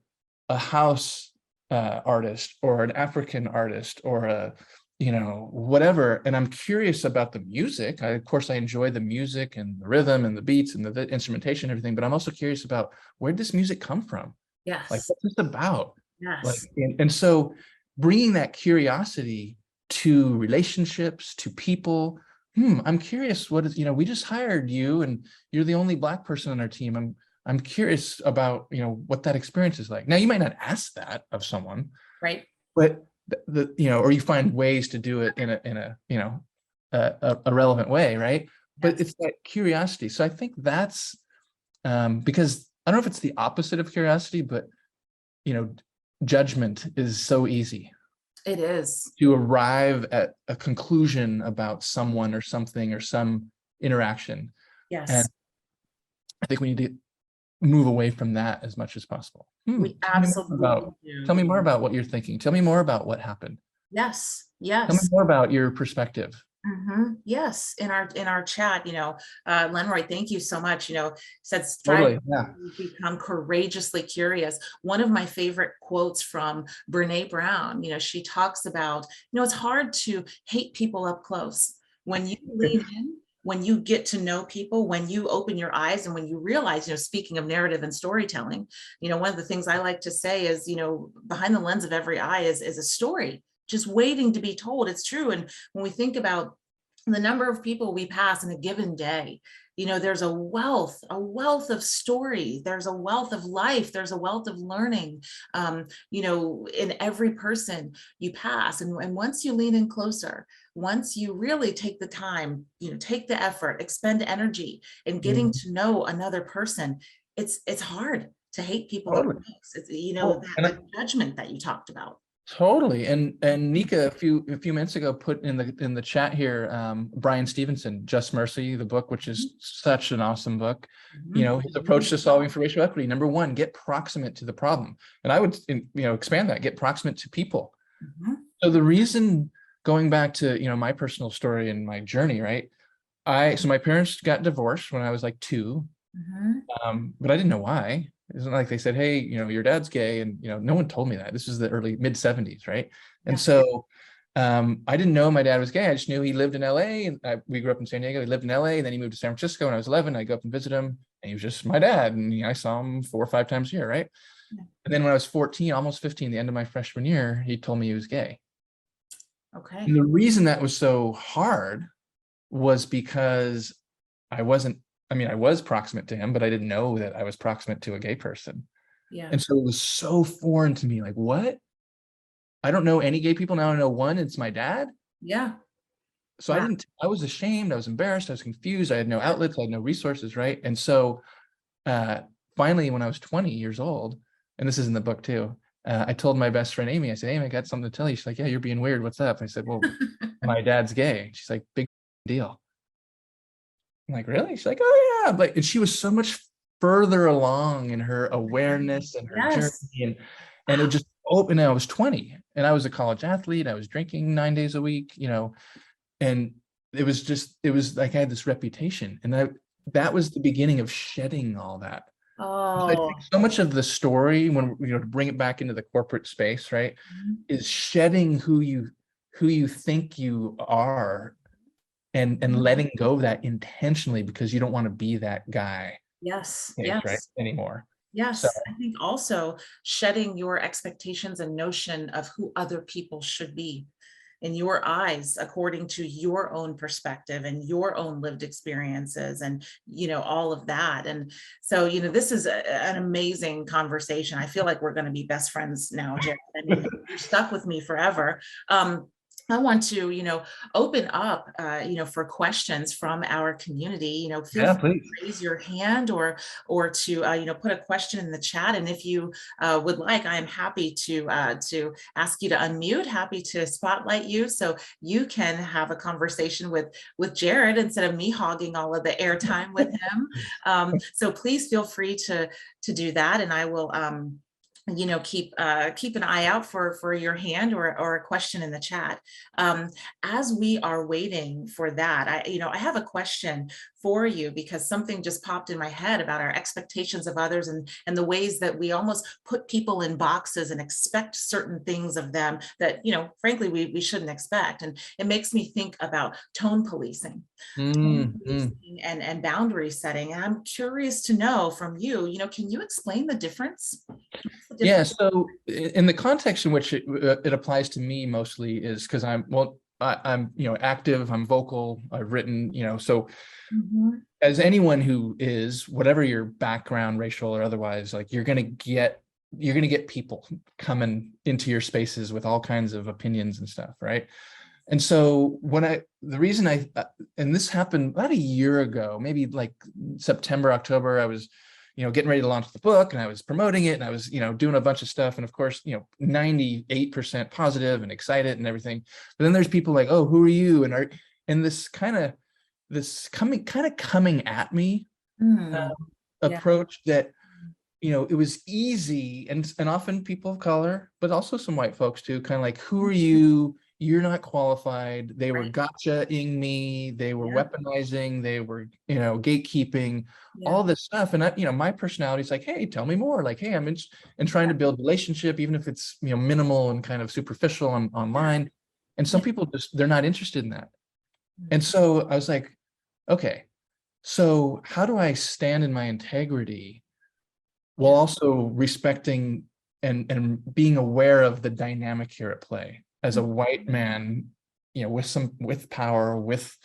a house artist or an African artist or a, whatever. And I'm curious about the music. Of course, I enjoy the music and the rhythm and the beats and the instrumentation and everything, but I'm also curious about, where did this music come from? Yes. Like, what's this about? Yes. Like, and so bringing that curiosity to relationships, to people. I'm curious, what is, we just hired you and you're the only Black person on our team. I'm curious about, what that experience is like. Now, you might not ask that of someone, right? But or you find ways to do it in a relevant way, right? But Yes. it's that curiosity. So I think that's because I don't know if it's the opposite of curiosity, but judgment is so easy. It is. To arrive at a conclusion about someone or something or some interaction. Yes. And I think we need to move away from that as much as possible. We absolutely do. Tell me more about what you're thinking. Tell me more about what happened. Yes. Tell me Yes. more about your perspective. Yes. In our chat, Lenroy, thank you so much. Said Totally. strive to become courageously curious. One of my favorite quotes from Brene Brown, she talks about, it's hard to hate people up close. When you lean in, when you get to know people, when you open your eyes and when you realize, speaking of narrative and storytelling, one of the things I like to say is, behind the lens of every eye is a story just waiting to be told. It's true. And when we think about the number of people we pass in a given day, there's a wealth of story. There's a wealth of life. There's a wealth of learning, in every person you pass. And once you lean in closer, once you really take the time, take the effort, expend energy in getting to know another person, it's hard to hate people. Totally. It's, that judgment that you talked about. Totally. And Nika a few minutes ago put in the chat here, Brian Stevenson, Just Mercy, the book, which is such an awesome book. His approach to solving for racial equity. Number one, get proximate to the problem. And I would expand that, get proximate to people. So the reason, going back to my personal story and my journey, right? So my parents got divorced when I was like 2. But I didn't know why. It wasn't like they said, hey, your dad's gay. And, no one told me that. This was the early mid-70s, right? Yeah. And so I didn't know my dad was gay. I just knew he lived in LA. And we grew up in San Diego. He lived in LA. And then he moved to San Francisco when I was 11. I go up and visit him. And he was just my dad. And I saw him 4 or 5 times a year, right? Yeah. And then when I was 14, almost 15, the end of my freshman year, he told me he was gay. Okay. And the reason that was so hard was because I was proximate to him, but I didn't know that I was proximate to a gay person. Yeah. And so it was so foreign to me. Like, what? I don't know any gay people. Now I know one, it's my dad. Yeah. So wow. I was ashamed. I was embarrassed. I was confused. I had no outlets. I had no resources. Right. And so finally, when I was 20 years old, and this is in the book too, I told my best friend, Amy, I said, Amy, I got something to tell you. She's like, yeah, you're being weird. What's up? I said, well, my dad's gay. She's like, big deal. I'm like, really? She's like, oh yeah. And she was so much further along in her awareness and her journey. And it just opened. I was 20 and I was a college athlete. I was drinking 9 days a week, and it was like I had this reputation. And that was the beginning of shedding all that. Oh. I think so much of the story, when to bring it back into the corporate space, right, is shedding who you think you are. And letting go of that intentionally because you don't want to be that guy. Yes. Yes. Right. Anymore. Yes. So, I think also shedding your expectations and notion of who other people should be in your eyes, according to your own perspective and your own lived experiences and, all of that. And so, this is an amazing conversation. I feel like we're going to be best friends now, Jared. I mean, you're stuck with me forever. I want to, open up, for questions from our community. Feel free to raise your hand or to, put a question in the chat. And if you would like, I am happy to ask you to unmute, happy to spotlight you so you can have a conversation with Jared instead of me hogging all of the airtime with him. So please feel free to do that, and I will. Keep an eye out for your hand or a question in the chat. As we are waiting for that, I have a question for you because something just popped in my head about our expectations of others and the ways that we almost put people in boxes and expect certain things of them that, frankly, we shouldn't expect. And it makes me think about tone policing. And boundary setting. And I'm curious to know from you, can you explain the difference Yeah, so in the context in which it applies to me mostly is because I'm active, I'm vocal, I've written, so as anyone who is, whatever your background, racial or otherwise, like you're gonna get people coming into your spaces with all kinds of opinions and stuff, right? And so and this happened about a year ago, maybe like September, October, I was, getting ready to launch the book and I was promoting it and I was, doing a bunch of stuff. And of course, 98% positive and excited and everything. But then there's people like, oh, who are you? And this coming at me approach that, it was easy and often people of color, but also some white folks too, kind of like, who are you? You're not qualified. They were gotcha-ing me. They were weaponizing. They were, gatekeeping, all this stuff. And my personality is like, hey, tell me more. Like, hey, I'm in trying to build relationship, even if it's, minimal and kind of superficial online. And some people they're not interested in that. And so I was like, okay, so how do I stand in my integrity while also respecting and being aware of the dynamic here at play as a white man, with power, with,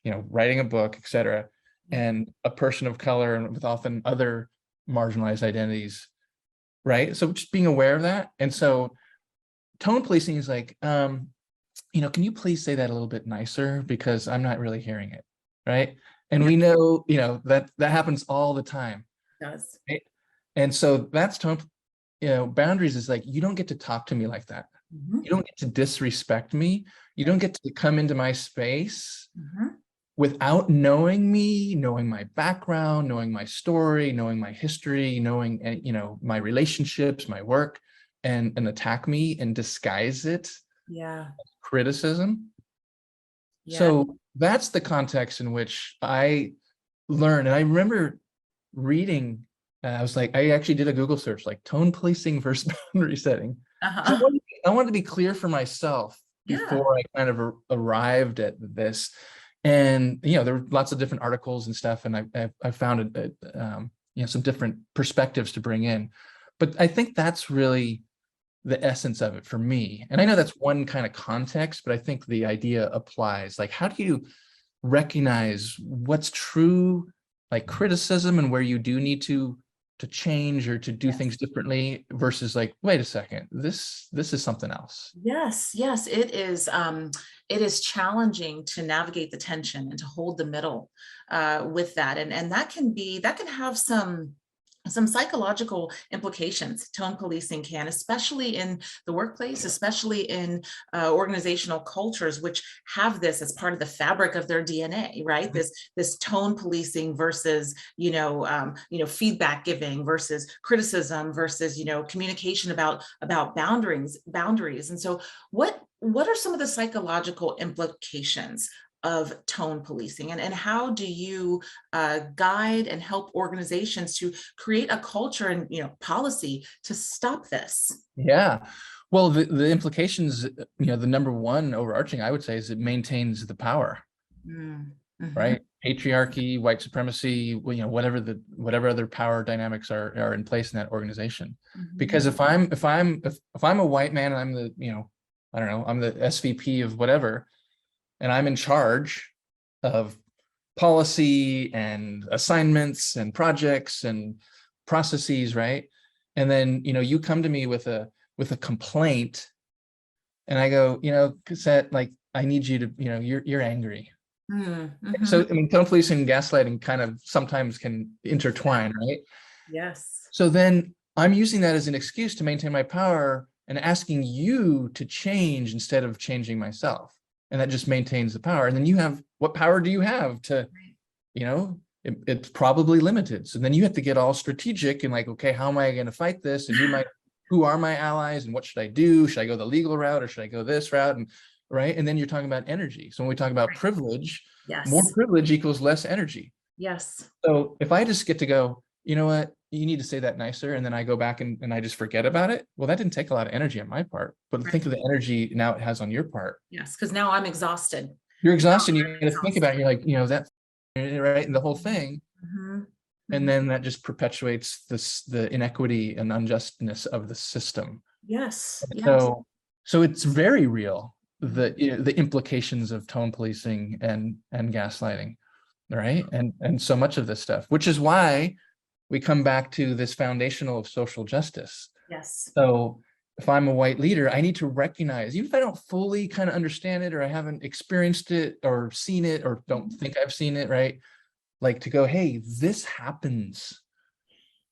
writing a book, et cetera, and a person of color and with often other marginalized identities, right? So just being aware of that. And so tone policing is like, can you please say that a little bit nicer because I'm not really hearing it, right? And we know, that happens all the time. It does. Right? And so that's tone, boundaries is like, you don't get to talk to me like that. You don't get to disrespect me. You don't get to come into my space without knowing me, knowing my background, knowing my story, knowing my history, knowing, my relationships, my work, and attack me and disguise it. Yeah. Criticism. Yeah. So that's the context in which I learned. And I remember reading, I was like, I actually did a Google search, like tone policing versus boundary setting. I wanted to be clear for myself before I kind of arrived at this. And, there were lots of different articles and stuff. And I found some different perspectives to bring in. But I think that's really the essence of it for me. And I know that's one kind of context, but I think the idea applies. Like, how do you recognize what's true, like criticism, and where you do need to change or to do things differently versus like, wait a second, this is something else. Yes, it is. It is challenging to navigate the tension and to hold the middle with that. And that can have some psychological implications. Tone policing can, especially in the workplace, especially in organizational cultures, which have this as part of the fabric of their DNA, right? This tone policing versus, feedback giving versus criticism versus, communication about boundaries. And so what are some of the psychological implications of tone policing, and how do you guide and help organizations to create a culture and policy to stop this? Yeah, well, the implications, the number one overarching, I would say, is it maintains the power, right? Patriarchy, white supremacy, whatever other power dynamics are in place in that organization. Because if I'm a white man and I'm the I don't know, I'm the SVP of whatever, and I'm in charge of policy and assignments and projects and processes, right? And then, you come to me with a complaint and I go, Cosette, like, I need you to, you're angry. So, I mean, tone policing and gaslighting kind of sometimes can intertwine, right? Yes. So then I'm using that as an excuse to maintain my power and asking you to change instead of changing myself. And that just maintains the power. And then what power do you have to, it's probably limited. So then you have to get all strategic and like, okay, how am I going to fight this? And who are my allies and what should I do? Should I go the legal route or should I go this route? And right. And then you're talking about energy. So when we talk about privilege, more privilege equals less energy. Yes. So if I just get to go, you know what, you need to say that nicer, and then I go back and I just forget about it. Well, that didn't take a lot of energy on my part, but think of the energy now it has on your part. Yes, because now I'm exhausted. You're exhausted. You got to think about it. You're like, that, right, and the whole thing. And then that just perpetuates the inequity and unjustness of the system. Yes. So it's very real, the implications of tone policing and gaslighting, right? And so much of this stuff, which is why we come back to this foundational of social justice. Yes. So if I'm a white leader, I need to recognize, even if I don't fully kind of understand it, or I haven't experienced it or seen it, or don't think I've seen it, right? Like to go, hey, this happens.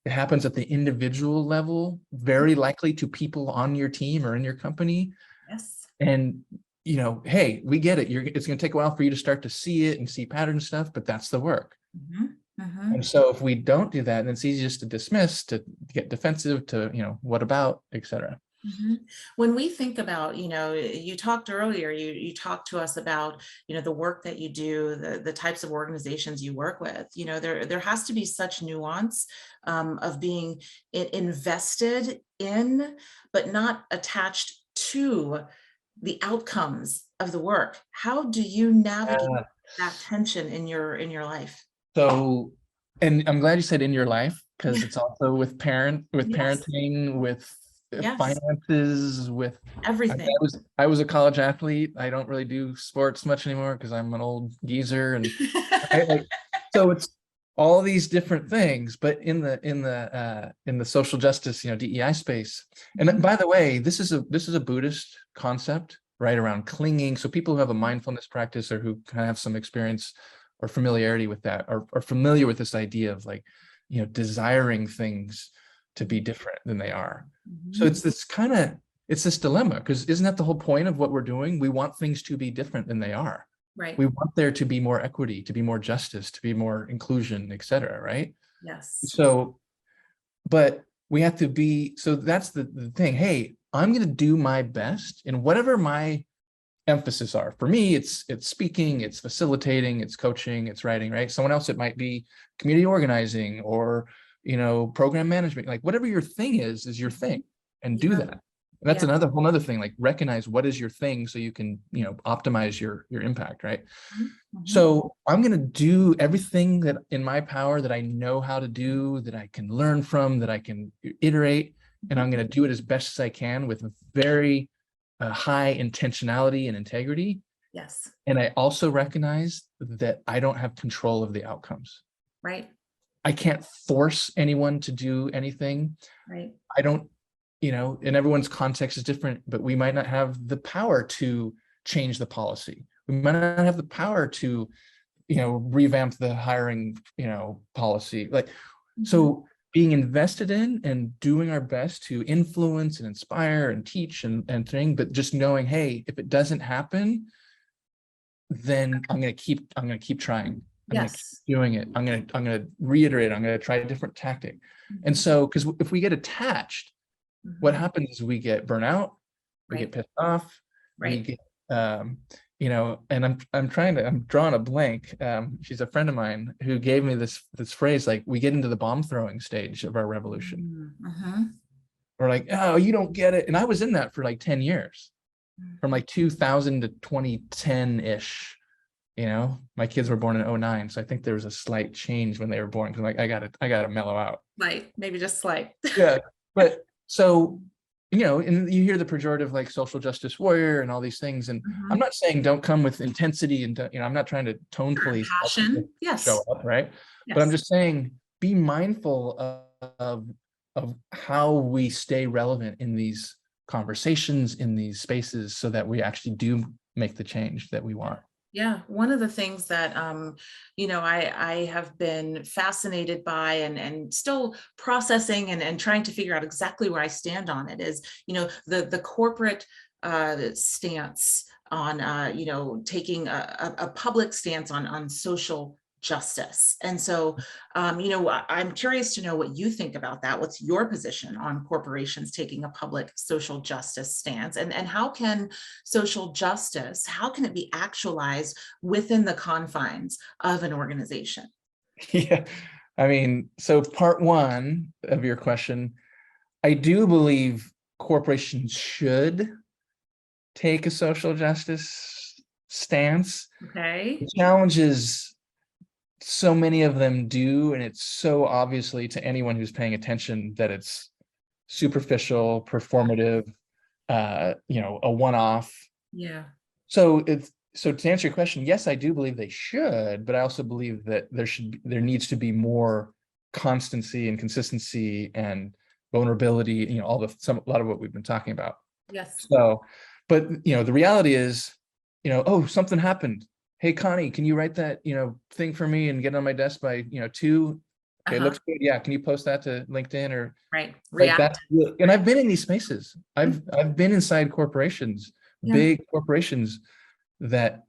It happens at the individual level, very likely to people on your team or in your company. Yes. And, you know, hey, we get it. It's going to take a while for you to start to see it and see pattern stuff, but that's the work. And so if we don't do that, then it's easy just to dismiss, to get defensive, to, you know, what about, et cetera. When we think about, you know, you talked earlier, you talked to us about, you know, the work that you do, the types of organizations you work with, you know, there has to be such nuance of being invested in, but not attached to the outcomes of the work. How do you navigate that tension in your life? So, and I'm glad you said in your life, because it's also with parenting, with finances, with everything. I was a college athlete. I don't really do sports much anymore because I'm an old geezer, and so it's all these different things. But in the social justice, you know, DEI space. And by the way, this is a Buddhist concept, right, around clinging. So people who have a mindfulness practice, or who kind of have some experience or familiarity with that, are familiar with this idea of, like, you know, desiring things to be different than they are. So it's this dilemma, because isn't that the whole point of what we're doing? We want things to be different than they are. Right. We want there to be more equity, to be more justice, to be more inclusion, et cetera, right? Yes. So, but we have to be, so that's the thing. Hey, I'm going to do my best in whatever my emphasis are. For me, it's speaking, it's facilitating, it's coaching, it's writing, right? Someone else, it might be community organizing, or, you know, program management. Like, whatever your thing is your thing, and do that. And that's another whole other thing, like recognize what is your thing so you can, you know, optimize your impact, right? So I'm going to do everything that in my power, that I know how to do, that I can learn from, that I can iterate, and I'm going to do it as best as I can with very high intentionality and integrity. Yes. And I also recognize that I don't have control of the outcomes. Right. I can't force anyone to do anything. Right. I don't, you know, and everyone's context is different, but we might not have the power to change the policy. We might not have the power to, you know, revamp the hiring, you know, policy. Like, so being invested in and doing our best to influence and inspire and teach and thing, but just knowing, hey, if it doesn't happen, then I'm going to keep trying. I'm going to keep doing it. I'm going to reiterate. I'm going to try a different tactic. And so, because if we get attached, what happens is we get burnout, we get pissed off, we get, you know, and I'm drawing a blank. She's a friend of mine who gave me this phrase, like, we get into the bomb throwing stage of our revolution. We're like, oh, you don't get it. And I was in that for like 10 years, from like 2000 to 2010-ish. You know, my kids were born in 2009. So I think there was a slight change when they were born. Cause I'm like, I gotta mellow out. Right. Maybe just slight. Yeah. But so, you know, and you hear the pejorative, like, social justice warrior and all these things. And I'm not saying don't come with intensity and, you know, I'm not trying to tone police passion. Show up, right? But I'm just saying, be mindful of how we stay relevant in these conversations, in these spaces, so that we actually do make the change that we want. Yeah, one of the things that, you know, I have been fascinated by and still processing and trying to figure out exactly where I stand on it is, you know, the corporate stance on, you know, taking a public stance on social justice. And so, you know, I'm curious to know what you think about that. What's your position on corporations taking a public social justice stance, and how can social justice, how can it be actualized within the confines of an organization? Yeah, I mean, so part one of your question, I do believe corporations should take a social justice stance. Okay. The challenge is so many of them do, and it's so obviously to anyone who's paying attention that it's superficial, performative, a one-off. Yeah. So to answer your question, yes, I do believe they should, but I also believe that there needs to be more constancy and consistency and vulnerability, a lot of what we've been talking about. Yes. So, but the reality is, oh, something happened. Hey, Connie, can you write that, thing for me and get it on my desk by, 2? Okay, looks good. Yeah, can you post that to LinkedIn or right? like that? And I've been in these spaces. Mm-hmm. I've been inside corporations, big corporations, that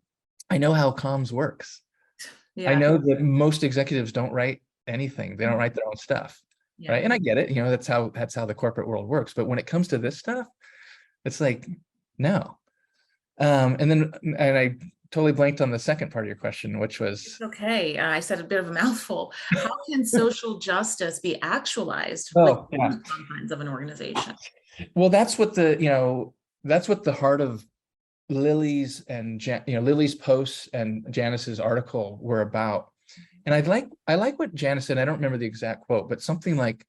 I know how comms works. I know that most executives don't write anything. They don't write their own stuff. Right. And I get it. That's how the corporate world works. But when it comes to this stuff, it's like, no. And I totally blanked on the second part of your question, which was. It's okay. I said a bit of a mouthful. How can social justice be actualized Oh, within the confines of an organization? Well, that's what the heart of Lily's and Lily's posts and Janice's article were about. And I like what Janice said. I don't remember the exact quote, but something like,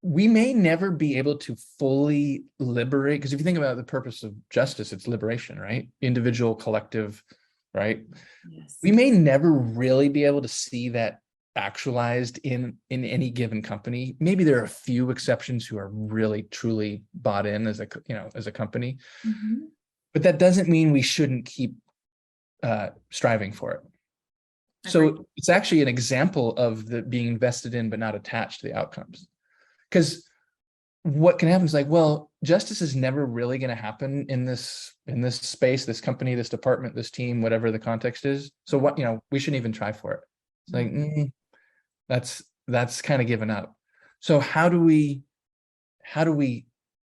we may never be able to fully liberate, because if you think about the purpose of justice, it's liberation, right? Individual, collective, right? Yes. We may never really be able to see that actualized in any given company. Maybe there are a few exceptions who are really truly bought in as a company, but that doesn't mean we shouldn't keep striving for it. So it's actually an example of the being invested in but not attached to the outcomes. Because what can happen is like, well, justice is never really going to happen in this space, this company, this department, this team, whatever the context is. So what, we shouldn't even try for it. It's like, that's kind of given up. So how do we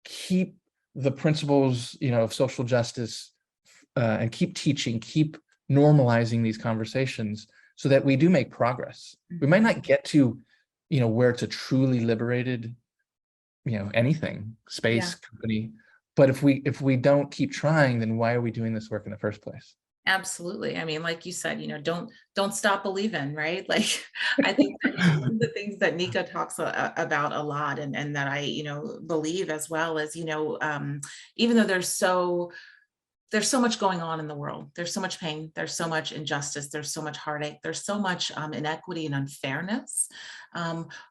keep the principles, of social justice and keep teaching, keep normalizing these conversations so that we do make progress? We might not get to, where it's a truly liberated, anything, space, company, but if we don't keep trying, then why are we doing this work in the first place? Absolutely. I mean, like you said, don't stop believing, right? Like, I think that one of the things that Nika talks about a lot, and that I, believe as well, is, even though there's so much going on in the world, there's so much pain, there's so much injustice, there's so much heartache, there's so much inequity and unfairness.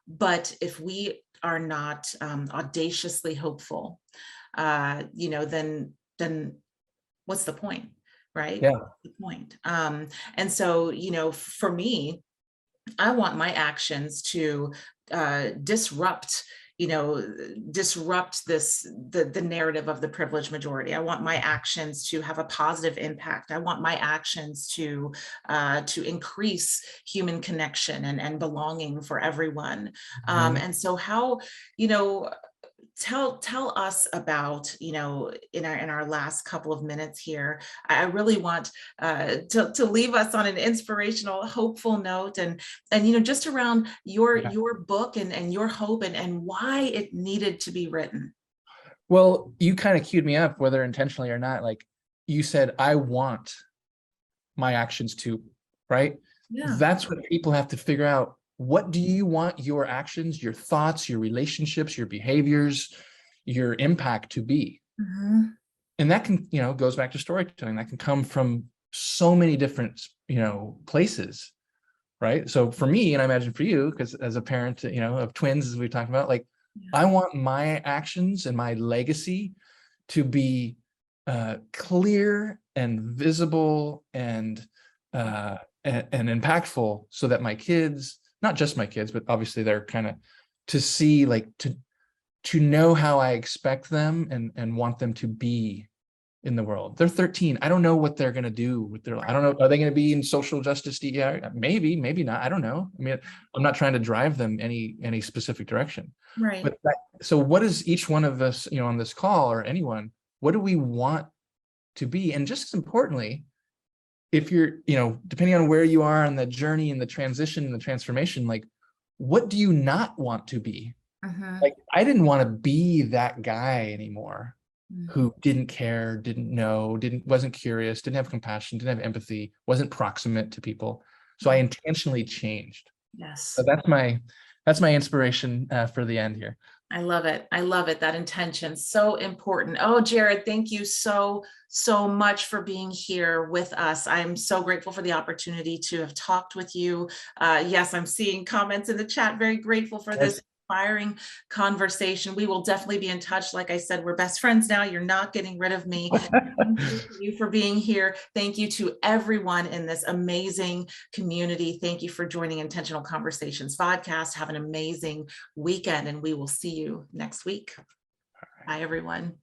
But if we are not audaciously hopeful, then what's the point? Right? Yeah. What's the point? And so, for me, I want my actions to disrupt this, the narrative of the privileged majority. I want my actions to have a positive impact. I want my actions to increase human connection and belonging for everyone. And so how, tell us about, in our last couple of minutes here. I really want to leave us on an inspirational, hopeful note, and just around your book and your hope and why it needed to be written. Well, you kind of queued me up, whether intentionally or not. Like you said, I want my actions to, right? Yeah. That's what people have to figure out. What do you want your actions, your thoughts, your relationships, your behaviors, your impact to be? And that can, goes back to storytelling. That can come from so many different, places, right? So for me, and I imagine for you, because as a parent, of twins, as we talked about, like, I want my actions and my legacy to be clear and visible and impactful, so that my kids, not just my kids, but obviously they're kind of to see, like, to know how I expect them and want them to be in the world. They're 13. I don't know what they're going to do with their life. I don't know. Are they going to be in social justice? Yeah, maybe not. I don't know. I mean, I'm not trying to drive them any specific direction. Right. But so what is each one of us, on this call, or anyone, what do we want to be? And just as importantly, if you're, depending on where you are on the journey and the transition and the transformation, like, what do you not want to be? Like, I didn't want to be that guy anymore. who didn't care, didn't know, wasn't curious, didn't have compassion, didn't have empathy, wasn't proximate to people. So I intentionally changed. Yes. So that's my inspiration for the end here. I love it. I love it. That intention, so important. Oh, Jared, thank you so much for being here with us. I'm so grateful for the opportunity to have talked with you. Yes, I'm seeing comments in the chat. Very grateful for this inspiring conversation. We will definitely be in touch. Like I said, we're best friends now. You're not getting rid of me. Thank you for being here. Thank you to everyone in this amazing community. Thank you for joining Intentional Conversations VodCast. Have an amazing weekend, and we will see you next week. Bye, everyone.